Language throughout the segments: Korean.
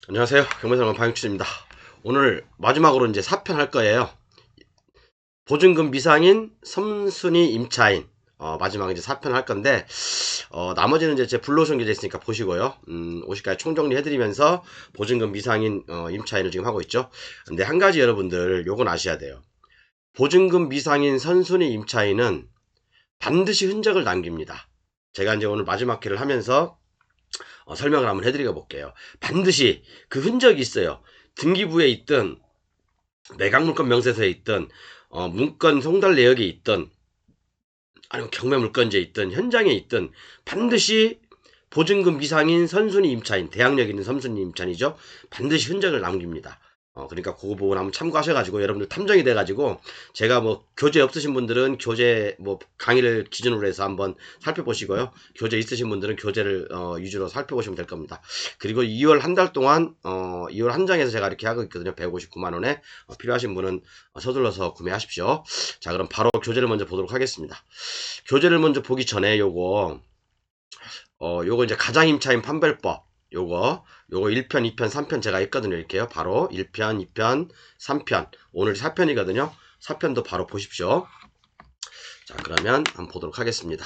안녕하세요. 경매사람 방영춘입니다. 오늘 마지막으로 이제 4편 할 거예요. 보증금 미상인, 섬순이 임차인. 마지막 이제 4편 할 건데, 나머지는 이제 제 블루오션 계좌 있으니까 보시고요. 50까지 총정리 해드리면서 보증금 미상인, 임차인을 지금 하고 있죠. 근데 한 가지 여러분들 요건 아셔야 돼요. 보증금 미상인 선순위 임차인은 반드시 흔적을 남깁니다. 제가 이제 오늘 마지막 회를 하면서 설명을 한번 해드려 볼게요. 반드시 그 흔적이 있어요. 등기부에 있든 매각물건 명세서에 있든 문건 송달 내역에 있든 아니면 경매물건지에 있든 현장에 있든 반드시 보증금 미상인 선순위 임차인, 대항력 있는 선순위 임차인이죠. 반드시 흔적을 남깁니다. 그러니까 그거 보고 한번 참고하셔가지고 여러분들 탐정이 돼가지고 제가 뭐 교재 없으신 분들은 교재 뭐 강의를 기준으로 해서 한번 살펴보시고요. 교재 있으신 분들은 교재를 위주로 살펴보시면 될 겁니다. 그리고 2월 한 달 동안 2월 한 장에서 제가 이렇게 하고 있거든요. 159만 원에 필요하신 분은 서둘러서 구매하십시오. 자, 그럼 바로 교재를 먼저 보도록 하겠습니다. 교재를 먼저 보기 전에 요거 이제 가장임차인 판별법 요거 1편, 2편, 3편 제가 있거든요. 이렇게요. 바로 1편, 2편, 3편. 오늘 4편이거든요. 4편도 바로 보십시오. 자, 그러면 한번 보도록 하겠습니다.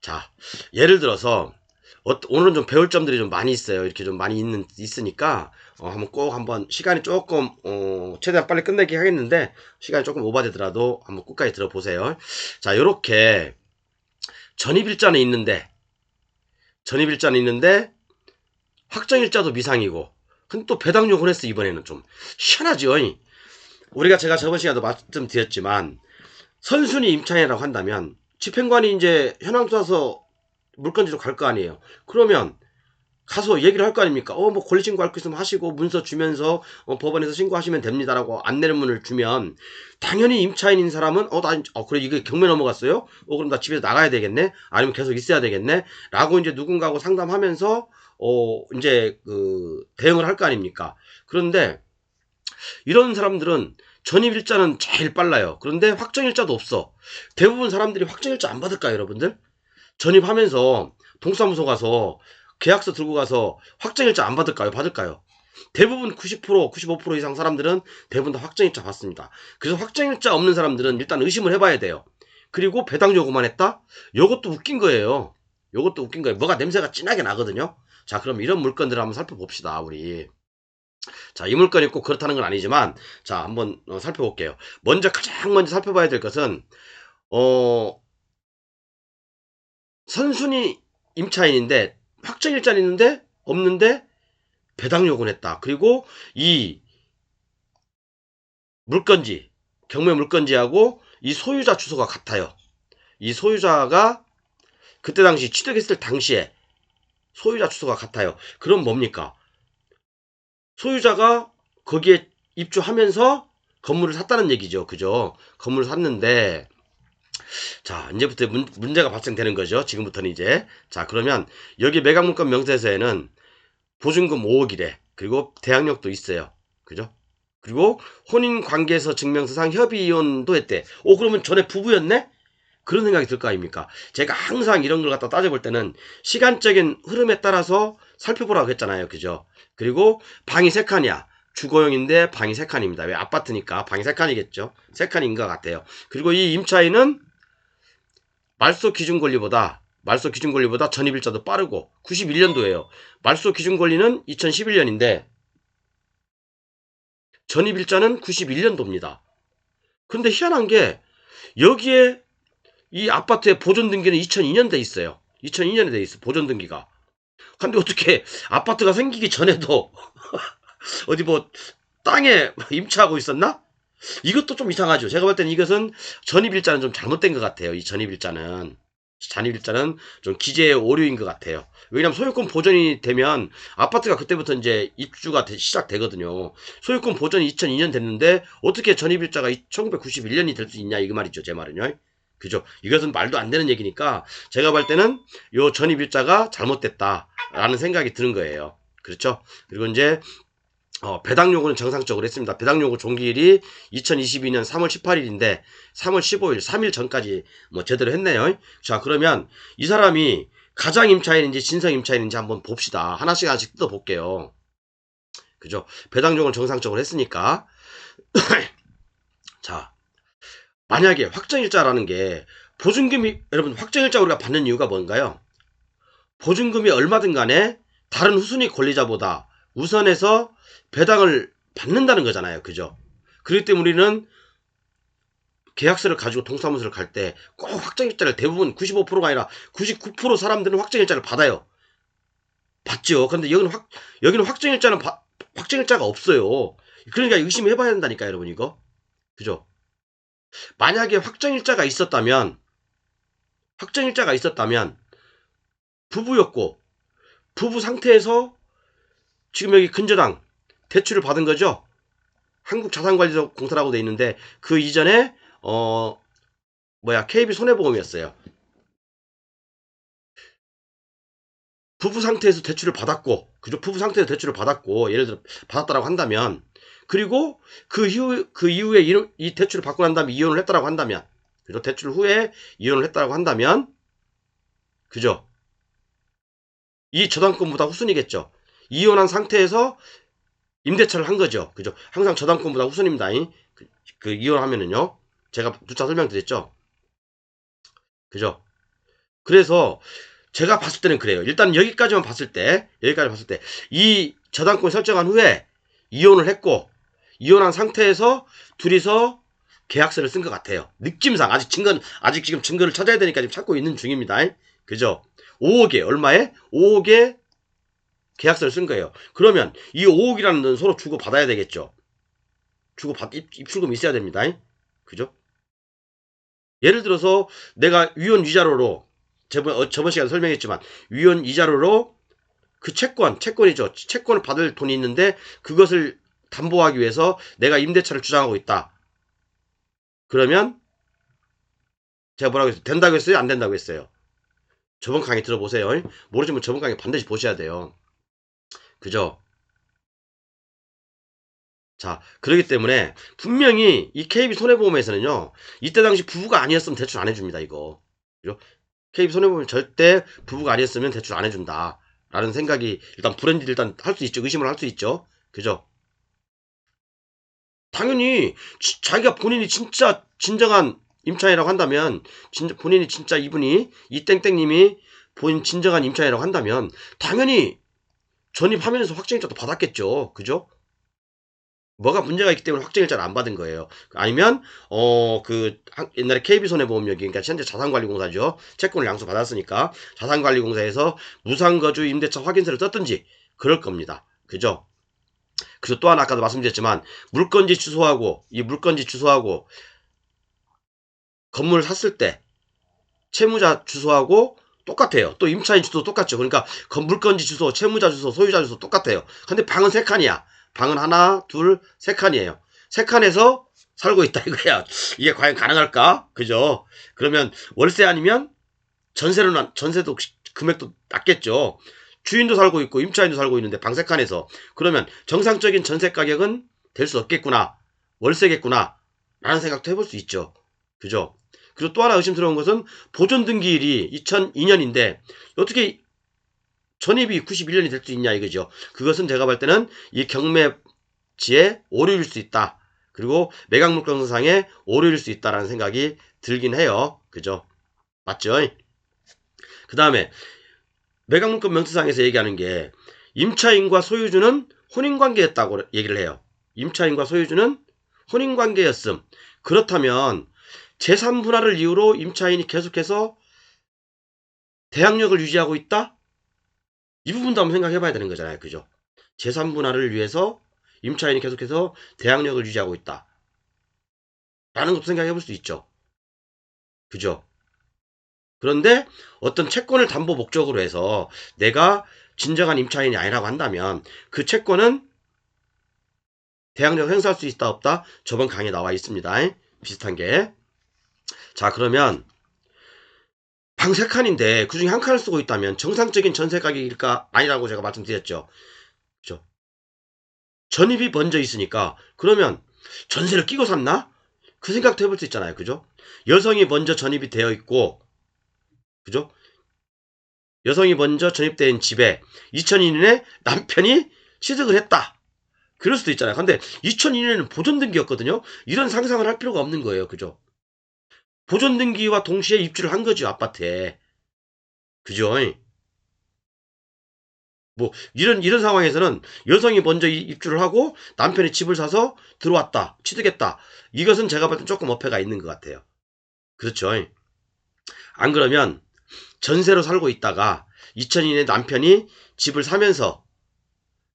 자, 예를 들어서 오늘은 좀 배울 점들이 좀 많이 있어요. 이렇게 좀 많이 있으니까 한번 꼭 한번 시간이 조금 최대한 빨리 끝내기 하겠는데 시간이 조금 오버되더라도 한번 끝까지 들어보세요. 자, 요렇게 전입일자는 있는데 확정일자도 미상이고 근데 또 배당 요구를 했어. 이번에는 좀 희한하죠. 제가 저번 시간에도 말씀드렸지만 선순위 임차인이라고 한다면 집행관이 이제 현황 써서 물건지로 갈 거 아니에요. 그러면 가서 얘기를 할 거 아닙니까? 뭐 권리신고할 거 있으면 하시고 문서 주면서 법원에서 신고하시면 됩니다라고 안내문을 주면 당연히 임차인인 사람은 그래 이게 경매 넘어갔어요? 그럼 나 집에서 나가야 되겠네? 아니면 계속 있어야 되겠네? 라고 이제 누군가하고 상담하면서 이제 그 대응을 할 거 아닙니까? 그런데 이런 사람들은 전입일자는 제일 빨라요. 그런데 확정일자도 없어. 대부분 사람들이 확정일자 안 받을까요, 여러분들? 전입하면서 동사무소 가서 계약서 들고 가서 확정일자 안 받을까요? 받을까요? 대부분 90%, 95% 이상 사람들은 대부분 다 확정일자 받습니다. 그래서 확정일자 없는 사람들은 일단 의심을 해봐야 돼요. 그리고 배당 요구만 했다? 요것도 웃긴 거예요. 뭐가 냄새가 진하게 나거든요. 자, 그럼 이런 물건들을 한번 살펴봅시다, 우리. 자, 이 물건이 꼭 그렇다는 건 아니지만, 자, 한번 살펴볼게요. 가장 먼저 살펴봐야 될 것은, 선순위 임차인인데, 확정일자는 있는데, 없는데, 배당 요구를 했다. 그리고 이 물건지, 경매 물건지하고 이 소유자 주소가 같아요. 이 소유자가 그때 당시 취득했을 당시에 소유자 주소가 같아요. 그럼 뭡니까? 소유자가 거기에 입주하면서 건물을 샀다는 얘기죠. 그죠? 건물을 샀는데, 자, 이제부터 문제가 발생되는 거죠. 지금부터는 이제. 자, 그러면 여기 매각물건 명세서에는 보증금 5억이래. 그리고 대항력도 있어요. 그죠? 그리고 혼인관계서 증명서상 협의이혼도 했대. 그러면 전에 부부였네? 그런 생각이 들 거 아닙니까? 제가 항상 이런 걸 갖다 따져볼 때는 시간적인 흐름에 따라서 살펴보라고 했잖아요. 그죠? 그리고 방이 3칸이야. 주거용인데 방이 3칸입니다. 왜? 아파트니까 방이 3칸이겠죠. 3칸인 것 같아요. 그리고 이 임차인은 말소 기준 권리보다 전입일자도 빠르고 91년도예요. 말소 기준 권리는 2011년인데 전입일자는 91년도입니다. 근데 희한한 게 여기에 이 아파트의 보존 등기는 2002년 돼 있어요. 2002년에 돼 있어. 보존 등기가. 근데 어떻게 아파트가 생기기 전에도 어디 뭐 땅에 임차하고 있었나? 이것도 좀 이상하죠. 제가 볼 때는 이것은 전입일자는 좀 잘못된 것 같아요. 이 전입일자는 좀 기재의 오류인 것 같아요. 왜냐하면 소유권 보존이 되면 아파트가 그때부터 이제 입주가 시작되거든요. 소유권 보존이 2002년 됐는데 어떻게 전입일자가 1991년이 될 수 있냐 이 말이죠. 제 말은요. 그죠? 이것은 말도 안 되는 얘기니까 제가 볼 때는 요 전입일자가 잘못됐다라는 생각이 드는 거예요. 그렇죠? 그리고 이제 배당 요구는 정상적으로 했습니다. 배당 요구 종기일이 2022년 3월 18일인데 3월 15일 3일 전까지 뭐 제대로 했네요. 자, 그러면 이 사람이 가장 임차인인지 진성 임차인인지 한번 봅시다. 하나씩 하나씩 뜯어볼게요. 그죠? 배당종을 정상적으로 했으니까. 자, 만약에 확정일자라는 게 보증금이, 여러분 확정일자 우리가 받는 이유가 뭔가요? 보증금이 얼마든 간에 다른 후순위 권리자보다 우선해서 배당을 받는다는 거잖아요. 그죠? 그렇기 때문에 우리는 계약서를 가지고 동사무소를 갈 때 꼭 확정일자를, 대부분 95%가 아니라 99% 사람들은 확정일자를 받아요. 받죠. 근데 여기는 확정일자가 없어요. 그러니까 의심을 해봐야 된다니까, 여러분, 이거. 그죠? 만약에 확정일자가 있었다면, 부부였고, 부부 상태에서 지금 여기 근저당 대출을 받은 거죠? 한국자산관리공사라고 돼 있는데, 그 이전에, KB손해보험이었어요. 부부 상태에서 대출을 받았고, 그죠? 부부 상태에서 대출을 받았고, 예를 들어 받았다라고 한다면, 그리고 그 이후에 이 대출을 받고 난 다음에 이혼을 했다라고 한다면, 그죠? 대출 후에 이혼을 했다라고 한다면, 그죠? 이 저당권보다 후순위겠죠. 이혼한 상태에서 임대차를 한 거죠. 그죠? 항상 저당권보다 후순위입니다. 그 이혼하면은요. 제가 누차 설명드렸죠. 그죠? 그래서 제가 봤을 때는 그래요. 일단 여기까지만 봤을 때, 이 저당권 설정한 후에 이혼을 했고, 이혼한 상태에서 둘이서 계약서를 쓴 것 같아요. 느낌상, 아직 지금 증거를 찾아야 되니까 지금 찾고 있는 중입니다. 그죠? 5억에, 얼마에? 5억에 계약서를 쓴 거예요. 그러면 이 5억이라는 건 서로 주고 받아야 되겠죠. 입출금이 있어야 됩니다. 그죠? 예를 들어서 내가 위원 위자료로, 저번 시간에 설명했지만, 위원 이자료로 그 채권이죠. 채권을 받을 돈이 있는데 그것을 담보하기 위해서 내가 임대차를 주장하고 있다. 그러면 제가 뭐라고 했어요? 된다고 했어요? 안 된다고 했어요? 저번 강의 들어보세요. 모르시면 저번 강의 반드시 보셔야 돼요. 그죠? 자, 그렇기 때문에 분명히 이 KB손해보험에서는요. 이때 당시 부부가 아니었으면 대출 안 해줍니다. 이거. 그죠? KB손해보험 절대 부부가 아니었으면 대출 안 해준다. 라는 생각이 일단 할 수 있죠. 의심을 할 수 있죠. 그죠? 당연히 자기가 본인이 진짜 진정한 임차인이라고 한다면, 본인이 진짜 이 땡땡님이 본인 진정한 임차인이라고 한다면 당연히 전입하면서 확정일자도 받았겠죠. 그죠? 뭐가 문제가 있기 때문에 확정일자를 안 받은 거예요. 아니면 옛날에 KB손해보험력이, 그러니까 현재 자산관리공사죠. 채권을 양수받았으니까 자산관리공사에서 무상거주 임대차 확인서를 썼든지 그럴 겁니다. 그죠? 그리고 또 하나 아까도 말씀드렸지만 물건지 주소하고 건물을 샀을 때 채무자 주소하고 똑같아요. 또 임차인 주소 똑같죠. 그러니까 물건지 주소, 채무자 주소, 소유자 주소 똑같아요. 근데 방은 3칸이야. 방은 하나, 둘, 3칸이에요. 3칸에서 살고 있다 이거야. 이게 과연 가능할까? 그죠? 그러면 월세 아니면 전세도 금액도 낮겠죠. 주인도 살고 있고 임차인도 살고 있는데 방 3칸에서, 그러면 정상적인 전세 가격은 될 수 없겠구나. 월세겠구나. 라는 생각도 해볼 수 있죠. 그죠? 그리고 또 하나 의심스러운 것은 보존 등기일이 2002년인데 어떻게 전입이 91년이 될 수 있냐 이거죠. 그것은 제가 볼 때는 이 경매지의 오류일 수 있다. 그리고 매각물건상의 오류일 수 있다라는 생각이 들긴 해요. 그죠? 맞죠? 그 다음에 매각물건 명세상에서 얘기하는 게 임차인과 소유주는 혼인관계였다고 얘기를 해요. 임차인과 소유주는 혼인관계였음. 그렇다면 제3분할을 이유로 임차인이 계속해서 대항력을 유지하고 있다? 이 부분도 한번 생각해봐야 되는 거잖아요. 그죠? 제3분할을 위해서 임차인이 계속해서 대항력을 유지하고 있다. 라는 것도 생각해볼 수 있죠. 그죠? 그런데 어떤 채권을 담보 목적으로 해서 내가 진정한 임차인이 아니라고 한다면 그 채권은 대항력을 행사할 수 있다 없다? 저번 강의에 나와 있습니다. 비슷한 게. 자, 그러면 방 3칸인데 그중에 한 칸을 쓰고 있다면 정상적인 전세 가격일까? 아니라고 제가 말씀드렸죠. 그죠? 전입이 먼저 있으니까 그러면 전세를 끼고 샀나? 그 생각도 해볼 수 있잖아요. 그죠? 여성이 먼저 전입이 되어 있고, 그죠? 여성이 먼저 전입된 집에 2002년에 남편이 취득을 했다. 그럴 수도 있잖아요. 근데 2002년에는 보존등기였거든요. 이런 상상을 할 필요가 없는 거예요. 그죠? 보존등기와 동시에 입주를 한 거죠. 아파트에. 그죠? 뭐 이런 상황에서는 여성이 먼저 입주를 하고 남편이 집을 사서 들어왔다. 취득했다. 이것은 제가 볼 땐 조금 어폐가 있는 것 같아요. 그렇죠? 안 그러면 전세로 살고 있다가 2002년에 남편이 집을 사면서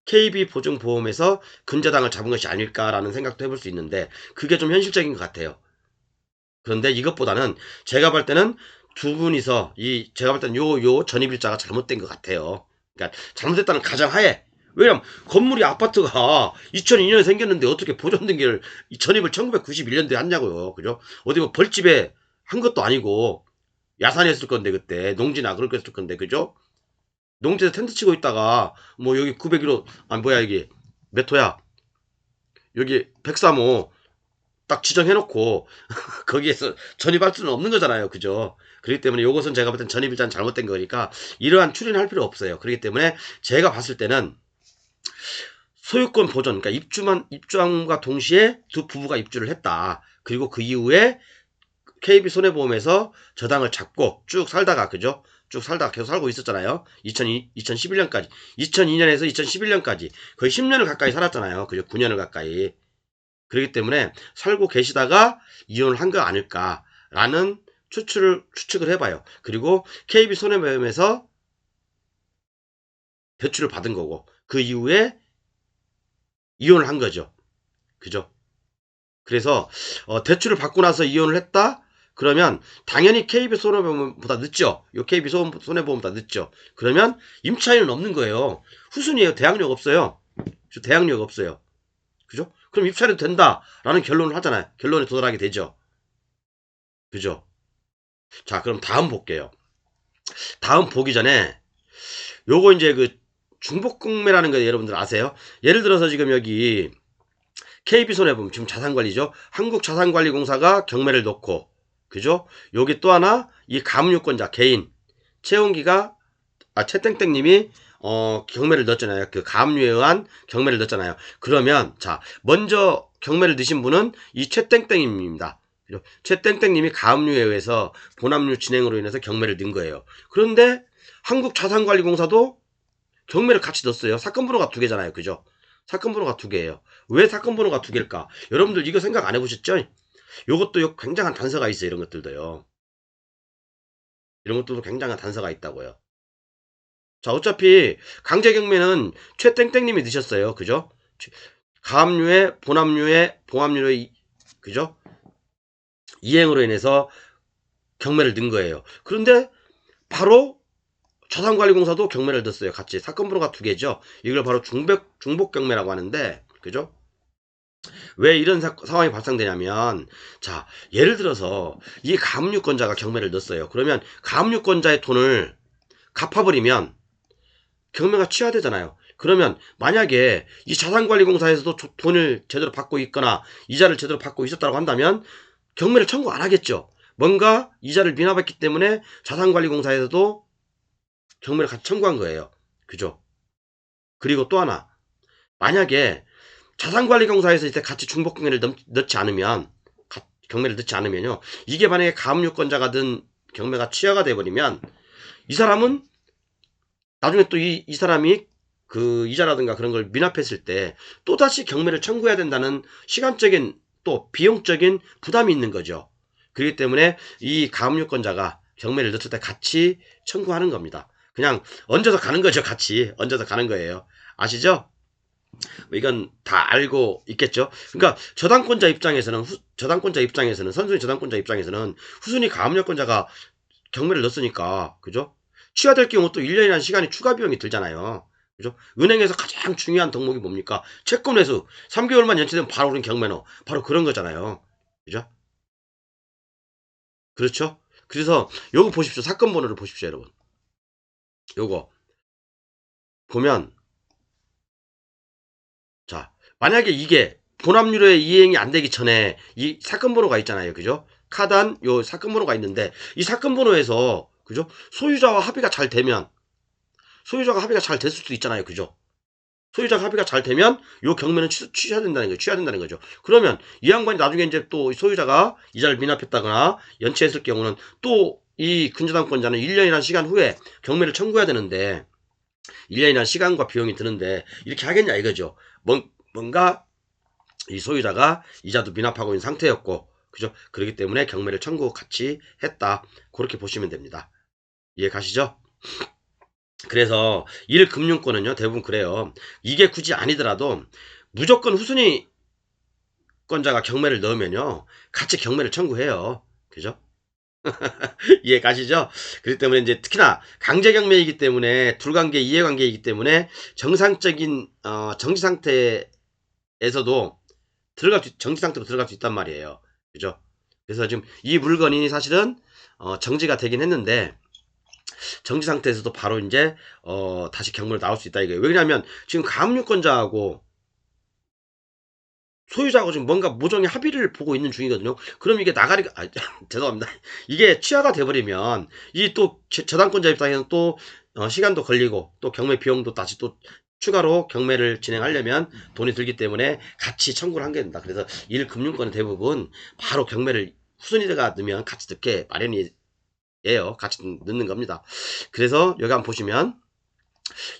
KB보증보험에서 근저당을 잡은 것이 아닐까라는 생각도 해볼 수 있는데 그게 좀 현실적인 것 같아요. 그런데 이것보다는 제가 볼 때는 두 분이서 제가 볼 때는 요 전입일자가 잘못된 것 같아요. 그러니까 잘못됐다는 가정하에. 왜냐면 건물이 아파트가 2002년에 생겼는데 어떻게 보존등기를 전입을 1991년도에 했냐고요. 그죠? 어디 뭐 벌집에 한 것도 아니고 야산했을 건데 그때 농지나 그럴 거였을 건데 그죠? 농지에서 텐트 치고 있다가 뭐 여기 901호 아 뭐야 이게 몇 호야? 여기 103호 딱 지정해놓고 거기에서 전입할 수는 없는 거잖아요. 그죠? 그렇기 때문에 이것은 제가 볼 땐 전입일자는 잘못된 거니까 이러한 추리는 할 필요 없어요. 그렇기 때문에 제가 봤을 때는 소유권 보존, 그러니까 입주함과 동시에 두 부부가 입주를 했다. 그리고 그 이후에 KB손해보험에서 저당을 잡고 쭉 살다가, 그죠? 쭉 살다가 계속 살고 있었잖아요. 2011년까지. 2002년에서 2011년까지. 거의 10년을 가까이 살았잖아요. 그죠? 9년을 가까이. 그렇기 때문에 살고 계시다가 이혼을 한 거 아닐까라는 추측을 해봐요. 그리고 KB손해보험에서 대출을 받은 거고, 그 이후에 이혼을 한 거죠. 그죠? 그래서 대출을 받고 나서 이혼을 했다? 그러면 당연히 KB손해보험보다 늦죠. 요 KB손해보험보다 늦죠. 그러면 임차인은 없는 거예요. 후순위에요. 대항력 없어요. 대항력 없어요. 그죠? 그럼 입찰해도 된다라는 결론을 하잖아요. 결론에 도달하게 되죠. 그죠? 자, 그럼 다음 볼게요. 다음 보기 전에 요거 이제 그 중복경매라는 거 여러분들 아세요? 예를 들어서 지금 여기 KB손해보험 지금 자산관리죠. 한국자산관리공사가 경매를 넣고 그죠? 여기 또 하나 이 가압류권자 개인 최땡땡님이 경매를 넣었잖아요. 그 가압류에 의한 경매를 넣었잖아요. 그러면 자 먼저 경매를 넣으신 분은 이 최땡땡님입니다. 최땡땡님이 가압류에 의해서 본압류 진행으로 인해서 경매를 넣은 거예요. 그런데 한국자산관리공사도 경매를 같이 넣었어요. 사건 번호가 두 개잖아요. 그죠? 사건 번호가 두 개예요. 왜 사건 번호가 두 개일까? 여러분들 이거 생각 안 해보셨죠? 요것도 굉장한 단서가 있어요. 이런 것들도요. 이런 것들도 굉장한 단서가 있다고요. 자, 어차피 강제경매는 최땡땡님이 넣으셨어요. 그죠? 가압류에 본압류에 봉압류의 그죠? 이행으로 인해서 경매를 넣은 거예요. 그런데 바로 자산관리공사도 경매를 넣었어요. 같이 사건 번호가 두 개죠. 이걸 바로 중복 경매라고 하는데 그죠? 왜 이런 상황이 발생되냐면 자 예를 들어서 이 가압류권자가 경매를 넣었어요. 그러면 가압류권자의 돈을 갚아버리면 경매가 취하되잖아요. 그러면 만약에 이 자산관리공사에서도 돈을 제대로 받고 있거나 이자를 제대로 받고 있었다고 한다면 경매를 청구 안 하겠죠. 뭔가 이자를 미납했기 때문에 자산관리공사에서도 경매를 같이 청구한 거예요. 그죠? 그리고 또 하나 만약에 자산관리공사에서 이때 같이 중복경매를 넣지 않으면 경매를 넣지 않으면요 이게 만약에 가압류권자가 든 경매가 취하가 돼버리면 이 사람은 나중에 또 이 사람이 그 이자라든가 그런 걸 미납했을 때 또다시 경매를 청구해야 된다는 시간적인 또 비용적인 부담이 있는 거죠. 그렇기 때문에 이 가압류권자가 경매를 넣을 때 같이 청구하는 겁니다. 그냥 얹어서 가는 거죠. 같이 얹어서 가는 거예요. 아시죠? 이건 다 알고 있겠죠. 그러니까 저당권자 입장에서는 선순위 저당권자 입장에서는 후순위 가압류권자가 경매를 넣었으니까 그죠? 취하될 경우 또 1년이라는 시간이 추가 비용이 들잖아요. 그죠? 은행에서 가장 중요한 덕목이 뭡니까? 채권 회수. 3개월만 연체되면 바로 우린 경매 넣어. 바로 그런 거잖아요. 그죠? 그렇죠? 그래서 요거 보십시오. 사건 번호를 보십시오, 여러분. 요거 보면 자, 만약에 이게 본압류의 이행이 안 되기 전에 이 사건 번호가 있잖아요. 그죠? 카단 요 사건 번호가 있는데 이 사건 번호에서 그죠? 소유자와 합의가 잘 되면 소유자가 합의가 잘 됐을 수도 있잖아요. 그죠? 소유자가 합의가 잘 되면 요 경매는 취해야 된다는 거죠. 취해야 된다는 거죠. 그러면 이 양반이 나중에 이제 또 소유자가 이자를 미납했다거나 연체했을 경우는 또 이 근저당권자는 1년이라는 시간 후에 경매를 청구해야 되는데 1년이라는 시간과 비용이 드는데 이렇게 하겠냐 이거죠. 뭔가 이 소유자가 이자도 미납하고 있는 상태였고, 그죠? 그렇기 때문에 경매를 청구 같이 했다. 그렇게 보시면 됩니다. 이해 가시죠? 그래서 1금융권은요 대부분 그래요. 이게 굳이 아니더라도 무조건 후순위 권자가 경매를 넣으면요 같이 경매를 청구해요. 그죠? 이해 가시죠? 그렇기 때문에 이제 특히나 강제경매이기 때문에 둘관계 이해관계이기 때문에 정상적인 정지 상태에서도 정지 상태로 들어갈 수 있단 말이에요. 그죠? 그래서 지금 이 물건이 사실은 정지가 되긴 했는데 정지 상태에서도 바로 이제 다시 경매로 나올 수 있다 이거예요. 왜냐하면 지금 가압류권자하고 소유자하고 지금 뭔가 모종의 합의를 보고 있는 중이거든요. 그럼 이게 나가리가 죄송합니다. 이게 취하가 돼버리면 이 또 저당권자 입장에서는 또 시간도 걸리고 또 경매 비용도 다시 또 추가로 경매를 진행하려면 돈이 들기 때문에 같이 청구를 한 게 된다. 그래서 1금융권은 대부분 바로 경매를 후순위가 넣으면 같이 넣게 마련이에요. 같이 넣는 겁니다. 그래서 여기 한번 보시면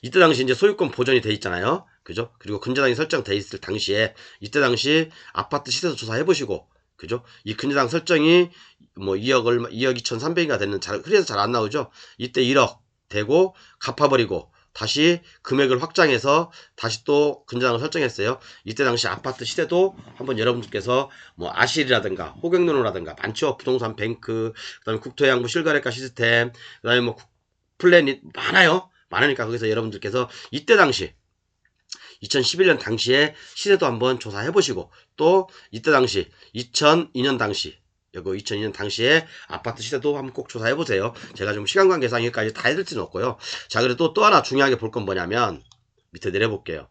이때 당시 이제 소유권 보존이 돼 있잖아요. 그죠? 그리고 근저당이 설정돼 있을 당시에 이때 당시 아파트 시세도 조사해 보시고, 그죠? 이 근저당 설정이 뭐 2억 2,300인가 되는 그래서 잘 안 나오죠. 이때 1억 되고 갚아버리고 다시 금액을 확장해서 다시 또 근저당을 설정했어요. 이때 당시 아파트 시세도 한번 여러분들께서 뭐 아실이라든가 호갱노노라든가 많죠. 부동산 뱅크, 그다음에 국토해양부 실거래가 시스템, 그다음에 뭐 플래닛 많아요. 많으니까 거기서 여러분들께서 이때 당시 2011년 당시에 시세도 한번 조사해 보시고 또 이때 당시 2002년 당시 여기 2002년 당시에 아파트 시세도 한번 꼭 조사해 보세요. 제가 좀 시간 관계상 여기까지 다 해드릴 수는 없고요. 자, 그래도 또 하나 중요하게 볼 건 뭐냐면 밑에 내려볼게요.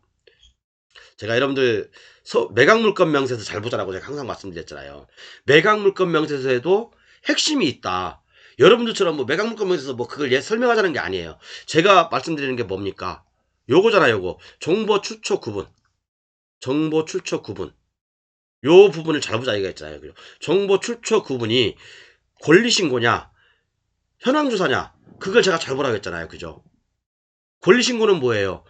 제가 여러분들 매각물건 명세서 잘 보자라고 제가 항상 말씀드렸잖아요. 매각물건 명세서에도 핵심이 있다. 여러분들처럼 뭐 매각물건 명세서 뭐 그걸 설명하자는 게 아니에요. 제가 말씀드리는 게 뭡니까? 요거잖아요. 요거 정보 출처 구분, 정보 출처 구분, 요 부분을 잘 보자 이거 있잖아요. 정보 출처 구분이 권리신고냐 현황조사냐 그걸 제가 잘 보라고 했잖아요. 그죠? 권리신고는 뭐예요?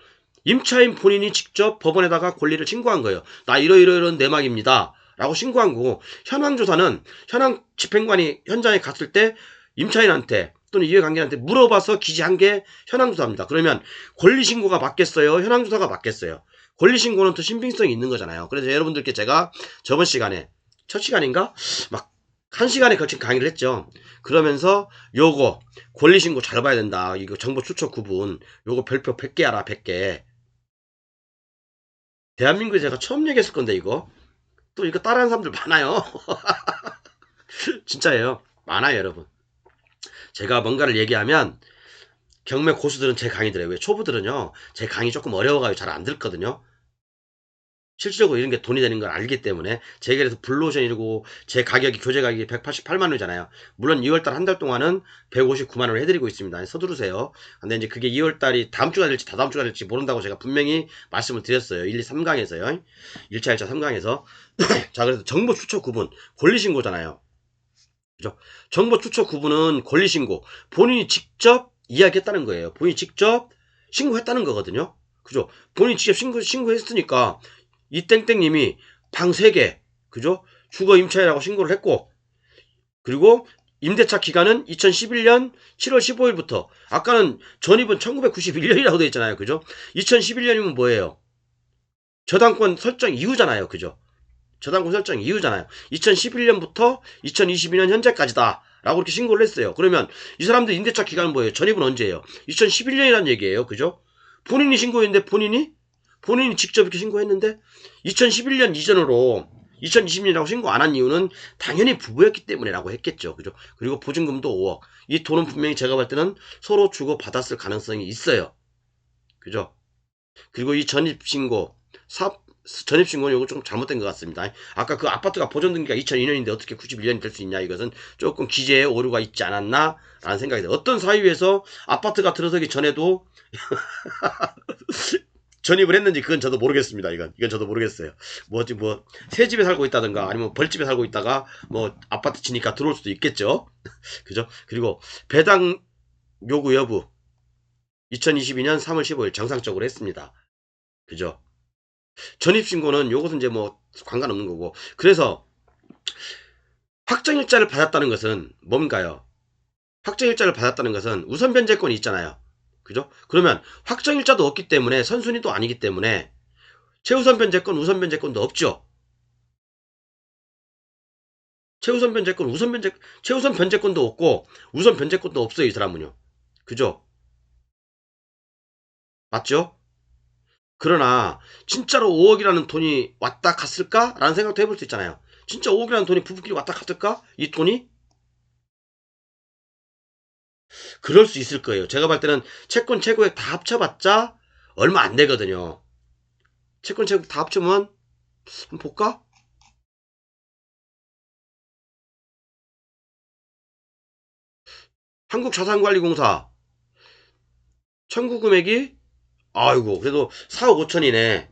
임차인 본인이 직접 법원에다가 권리를 신고한 거예요. 나 이러이러이런 내막입니다 라고 신고한 거고, 현황조사는 현황 집행관이 현장에 갔을 때 임차인한테 또는 이해관계한테 물어봐서 기재한 게 현황조사입니다. 그러면 권리신고가 맞겠어요? 현황조사가 맞겠어요? 권리신고는 더 신빙성이 있는 거잖아요. 그래서 여러분들께 제가 저번 시간에 첫 시간인가? 막 1시간에 걸친 강의를 했죠. 그러면서 요거 권리신고 잘 봐야 된다. 이거 정보 출처 구분 요거 별표 100개 알아. 100개. 대한민국에 제가 처음 얘기했을 건데 이거 또 이거 따라하는 사람들 많아요. 진짜예요. 많아요 여러분. 제가 뭔가를 얘기하면 경매 고수들은 제 강의 들어요. 왜? 초보들은요 제 강의 조금 어려워가지고 잘 안 듣거든요. 실질적으로 이런 게 돈이 되는 걸 알기 때문에 제가 그래서 블루오션이고 제 가격이 교재 가격이 188만원이잖아요. 물론 2월달 한 달 동안은 159만원을 해드리고 있습니다. 서두르세요. 근데 이제 그게 2월달이 다음 주가 될지 다다음 주가 될지 모른다고 제가 분명히 말씀을 드렸어요. 1, 2, 3강에서요. 1차, 2차, 3강에서. 자, 그래서 정보 추적 구분 권리신고잖아요. 그죠? 정보 추적 구분은 권리신고 본인이 직접 이야기했다는 거예요. 본인이 직접 신고했다는 거거든요. 그죠? 본인이 직접 신고했으니까 이 땡땡님이 방 3개, 그죠? 주거 임차인이라고 신고를 했고, 그리고 임대차 기간은 2011년 7월 15일부터, 아까는 전입은 1991년이라고 되어 있잖아요. 그죠? 2011년이면 뭐예요? 저당권 설정 이후잖아요. 그죠? 저당권 설정 이후잖아요. 2011년부터 2022년 현재까지다. 라고 이렇게 신고를 했어요. 그러면 이 사람들 임대차 기간은 뭐예요? 전입은 언제예요? 2011년이라는 얘기예요. 그죠? 본인이 신고했는데 본인이 직접 이렇게 신고했는데 2011년 이전으로 2020년이라고 신고 안 한 이유는 당연히 부부였기 때문에라고 했겠죠. 그죠? 그리고 보증금도 5억. 이 돈은 분명히 제가 볼 때는 서로 주고 받았을 가능성이 있어요. 그죠? 그리고 이 전입신고 전입신고는 이거 좀 잘못된 것 같습니다. 아까 그 아파트가 보존등기가 2002년인데 어떻게 91년이 될 수 있냐, 이것은 조금 기재에 오류가 있지 않았나 라는 생각이 들어요. 어떤 사유에서 아파트가 들어서기 전에도 전입을 했는지 그건 저도 모르겠습니다. 이건 저도 모르겠어요. 새 집에 살고 있다든가 아니면 벌집에 살고 있다가 뭐 아파트 치니까 들어올 수도 있겠죠. 그죠? 그리고 배당 요구 여부 2022년 3월 15일 정상적으로 했습니다. 그죠? 전입신고는 요것은 이제 뭐 관계없는 거고. 그래서 확정일자를 받았다는 것은 뭔가요? 확정일자를 받았다는 것은 우선 변제권이 있잖아요. 그죠? 그러면 확정일자도 없기 때문에 선순위도 아니기 때문에 최우선 변제권, 우선 변제권도 없죠. 최우선 변제권도 없고 우선 변제권도 없어요, 이 사람은요. 그죠? 맞죠? 그러나 진짜로 5억이라는 돈이 왔다 갔을까? 라는 생각도 해볼 수 있잖아요. 진짜 5억이라는 돈이 부부끼리 왔다 갔을까? 이 돈이? 그럴 수 있을 거예요. 제가 볼 때는 채권 최고액 다 합쳐봤자 얼마 안 되거든요. 채권 최고액 다 합치면 한번 볼까? 한국자산관리공사 청구 금액이 아이고 그래도 4억 5천이네.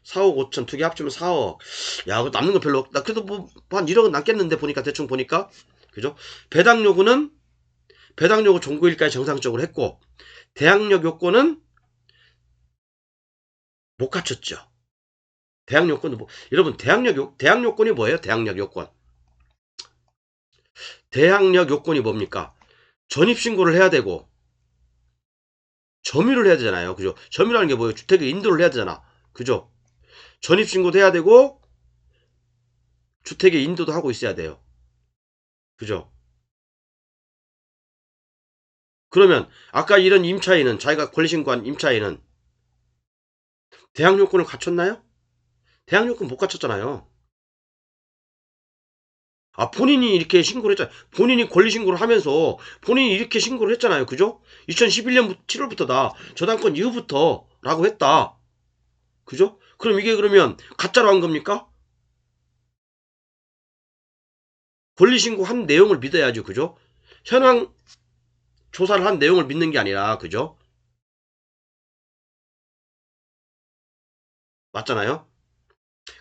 4억 5천 두 개 합치면 4억. 야, 그 남는 거 별로 없. 나 그래도 뭐 한 1억은 남겠는데 보니까 대충 보니까 그죠? 배당 요구는 배당 요구 종고일까지 정상적으로 했고 대항력 요건은 못 갖췄죠. 대항 요건도 뭐 여러분 대항 요건이 뭐예요? 대항력 요건. 대항력 요건이 뭡니까? 전입 신고를 해야 되고 점유를 해야 되잖아요. 그죠? 점유라는 게 뭐예요? 주택에 인도를 해야 되잖아. 그죠? 전입 신고도 해야 되고 주택에 인도도 하고 있어야 돼요. 그죠? 그러면 아까 이런 임차인은 자기가 권리신고한 임차인은 대항 요건을 갖췄나요? 대항 요건 못 갖췄잖아요. 아, 본인이 이렇게 신고를 했잖아요. 본인이 권리신고를 하면서 본인이 이렇게 신고를 했잖아요. 그죠? 2011년 7월부터 다 저당권 이후부터 라고 했다. 그죠? 그럼 이게 그러면 가짜로 한 겁니까? 권리신고 한 내용을 믿어야죠. 그죠? 현황 조사를 한 내용을 믿는 게 아니라, 그죠? 맞잖아요?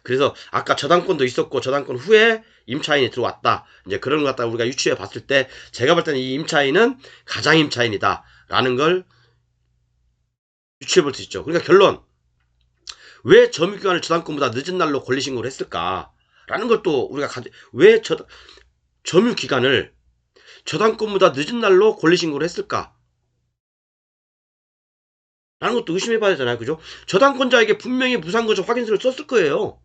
그래서 아까 저당권도 있었고 저당권 후에 임차인이 들어왔다. 이제 그런 것 갖다 우리가 유추해 봤을 때 제가 볼 때는 이 임차인은 가장 임차인이다. 라는 걸 유추해 볼 수 있죠. 그러니까 결론. 왜 점유기간을 저당권보다 늦은 날로 권리신고를 했을까? 라는 것도 우리가 왜 점유기간을 저당권보다 늦은 날로 권리신고를 했을까? 라는 것도 의심해 봐야 되잖아요. 그죠? 저당권자에게 분명히 무상거저 확인서를 썼을 거예요.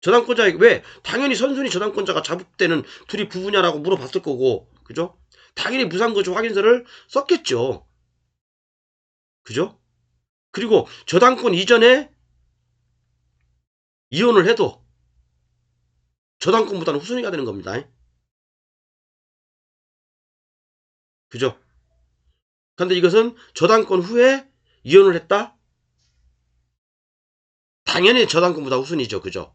저당권자에게 왜? 당연히 선순위 저당권자가 자북되는 둘이 부부냐라고 물어봤을 거고, 그죠? 당연히 무상거주 확인서를 썼겠죠. 그죠? 그리고 저당권 이전에 이혼을 해도 저당권보다는 후순위가 되는 겁니다. 그죠? 근데 이것은 저당권 후에 이혼을 했다? 당연히 저당권보다 후순위죠. 그죠?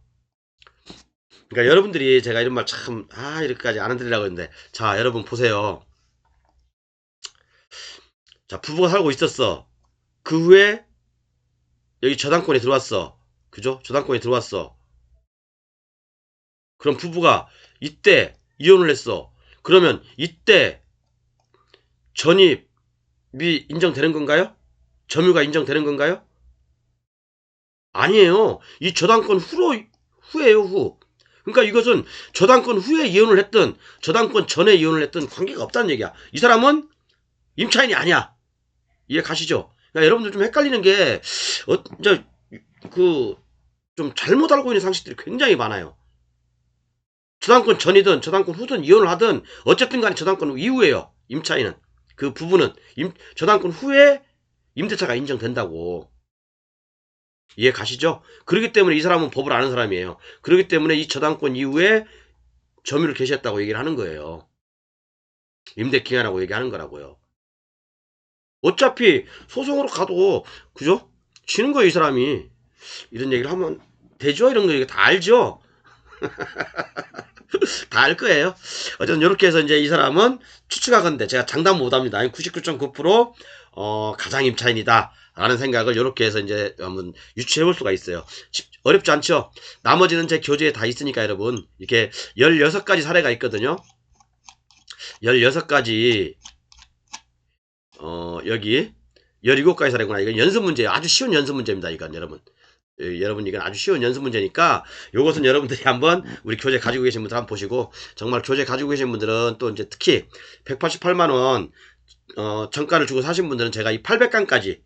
그러니까 여러분들이 제가 이런 말 참, 이렇게까지 안 드리려고 했는데, 자, 여러분 보세요. 자, 부부가 살고 있었어. 그 후에 여기 저당권이 들어왔어. 그죠? 저당권이 들어왔어. 그럼 부부가 이때 이혼을 했어. 그러면 이때 전입이 인정되는 건가요? 점유가 인정되는 건가요? 아니에요. 이 저당권 후에요, 후. 그러니까 이것은 저당권 후에 이혼을 했든 저당권 전에 이혼을 했든 관계가 없다는 얘기야. 이 사람은 임차인이 아니야. 이해 가시죠? 그러니까 여러분들 좀 헷갈리는 게, 이제, 좀 잘못 알고 있는 상식들이 굉장히 많아요. 저당권 전이든 저당권 후든 이혼을 하든 어쨌든 간에 저당권 이후에요. 임차인은. 그 부부는 저당권 후에 임대차가 인정된다고. 이해 가시죠? 그렇기 때문에 이 사람은 법을 아는 사람이에요. 그렇기 때문에 이 저당권 이후에 점유를 개시했다고 얘기를 하는 거예요. 임대 기한하고 얘기하는 거라고요. 어차피 소송으로 가도 그죠? 지는 거예요, 이 사람이. 이런 얘기를 하면 되죠? 이런 거 이거 다 알죠? 다 알 거예요. 어쨌든 이렇게 해서 이제 이 사람은 추측하건대 제가 장담 못합니다. 99.9% 가장 임차인이다 라는 생각을 이렇게 해서 이제 한번 유추해 볼 수가 있어요. 어렵지 않죠? 나머지는 제 교재에 다 있으니까 여러분 이렇게 16가지 사례가 있거든요. 16가지 여기 17가지 사례구나. 이건 연습 문제예요. 아주 쉬운 연습 문제입니다. 이건 여러분. 여러분 이건 아주 쉬운 연습 문제니까 요것은 여러분들이 한번 우리 교재 가지고 계신 분들 한번 보시고 정말 교재 가지고 계신 분들은 또 이제 특히 188만원 정가를 주고 사신 분들은 제가 이 800강까지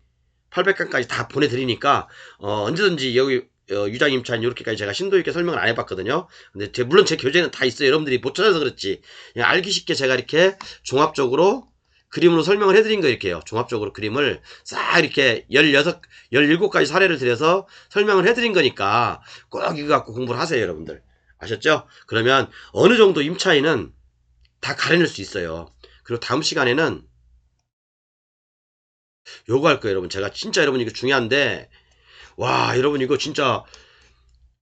다 보내드리니까 언제든지 여기 유장임차인 이렇게까지 제가 심도 있게 설명을 안 해봤거든요. 근데 물론 제 교재는 다 있어요. 여러분들이 못 찾아서 그렇지 그냥 알기 쉽게 제가 이렇게 종합적으로 그림으로 설명을 해드린 거 이렇게요. 종합적으로 그림을 싹 이렇게 17가지 사례를 들여서 설명을 해드린 거니까 꼭 이거 갖고 공부를 하세요, 여러분들. 아셨죠? 그러면 어느 정도 임차인은 다 가려낼 수 있어요. 그리고 다음 시간에는 요거 할 거예요, 여러분. 제가 진짜 여러분 이거 중요한데, 와, 여러분 이거 진짜,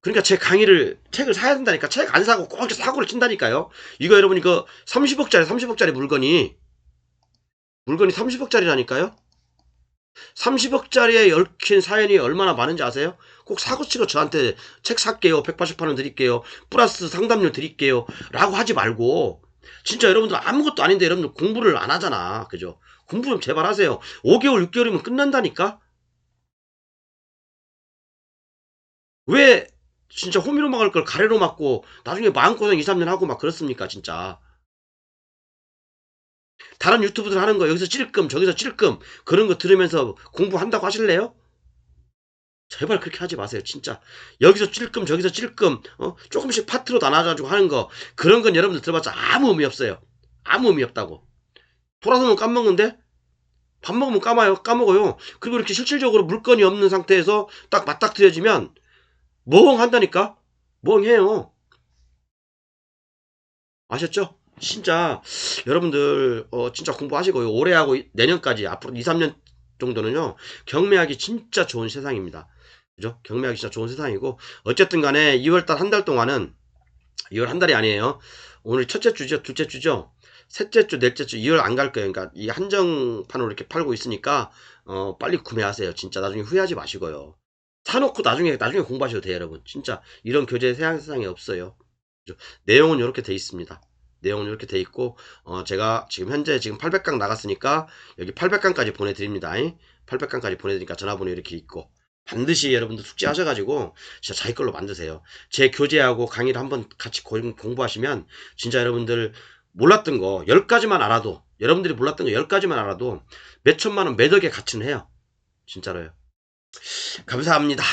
그러니까 제 강의를, 책을 사야 된다니까. 책 안 사고 꼭 이렇게 사고를 친다니까요. 이거 여러분 이거 30억짜리 물건이 30억짜리라니까요? 30억짜리에 얽힌 사연이 얼마나 많은지 아세요? 꼭 사고치고 저한테 책 살게요. 188원 드릴게요. 플러스 상담료 드릴게요. 라고 하지 말고 진짜 여러분들 아무것도 아닌데 여러분들 공부를 안 하잖아. 그죠? 공부 좀 제발 하세요. 5개월 6개월이면 끝난다니까? 왜 진짜 호미로 막을 걸 가래로 막고 나중에 마음고생 2, 3년 하고 막 그렇습니까 진짜. 다른 유튜브들 하는 거 여기서 찔끔 저기서 찔끔 그런 거 들으면서 공부한다고 하실래요? 제발 그렇게 하지 마세요 진짜. 여기서 찔끔 저기서 찔끔 조금씩 파트로 나눠가지고 하는 거 그런 건 여러분들 들어봤자 아무 의미 없어요. 아무 의미 없다고. 돌아서면 까먹는데 밥 먹으면 까먹어요. 그리고 이렇게 실질적으로 물건이 없는 상태에서 딱 맞닥뜨려지면 멍한다니까. 멍해요. 아셨죠? 진짜 여러분들 진짜 공부하시고요. 올해 하고 내년까지 앞으로 2, 3년 정도는요. 경매하기 진짜 좋은 세상입니다. 그죠? 경매하기 진짜 좋은 세상이고 어쨌든 간에 2월달 한 달 동안은 2월 한 달이 아니에요. 오늘 첫째 주죠. 둘째 주죠. 셋째 주, 넷째 주 2월 안 갈 거예요. 그러니까 이 한정판으로 이렇게 팔고 있으니까 빨리 구매하세요. 진짜 나중에 후회하지 마시고요. 사놓고 나중에 공부하셔도 돼요, 여러분. 진짜 이런 교재 세상에 없어요. 그죠? 내용은 이렇게 돼 있습니다. 내용은 이렇게 돼 있고 제가 지금 현재 800강 나갔으니까 여기 800강까지 보내드립니다. 800강까지 보내드리니까 전화번호 이렇게 있고 반드시 여러분들 숙지하셔가지고 진짜 자기 걸로 만드세요. 제 교재하고 강의를 한번 같이 공부하시면 진짜 여러분들 몰랐던 거 10가지만 알아도 여러분들이 몰랐던 거 10가지만 알아도 몇 천만 원 몇 억의 가치는 해요. 진짜로요. 감사합니다.